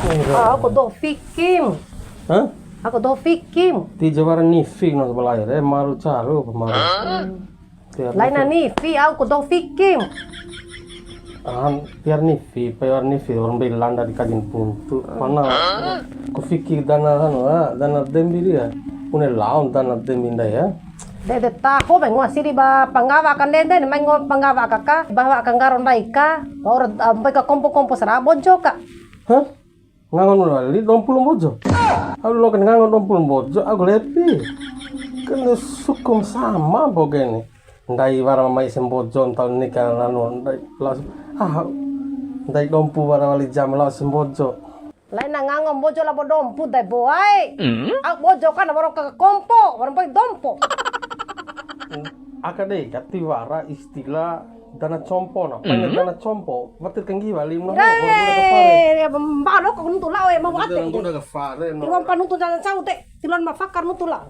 Ako do fikim. Hah? Ako do fikim. Ti jawara ni fik no balai re maru charu maru. Lain na ni fi ako do fikim. Tiar ni fi orang bilang dari kajin puntu. Mana? Ko fikir dana dembili ya. Une laun dana deminda ya. Dede tako may ngwa siri ba panggawa kan dede may ngwa panggawa ka bawa kang garon ka or may ka kompo sa bojo ka. Hah? Ngangon lali 20 bojo. Aku lo kan ngangon 20 bojo aku lepi. Kan sukum sama bogene. Ndai wara mai sembojo tahun nikah nanu ndai las ndai dompu wara wali jam las sembojo. Lain na ngangon bojo la bodompu dai boy. Ak bojo kan warong ka kompo warong boy dompo. Akade kati wara istilah dana compo na. Paling dana compo. Matir kanggi wali no. Eh, balo ko nutula we mau ate. Udah ke fare no. Iwan panutu jalan saute. Tilon mafakar nutula.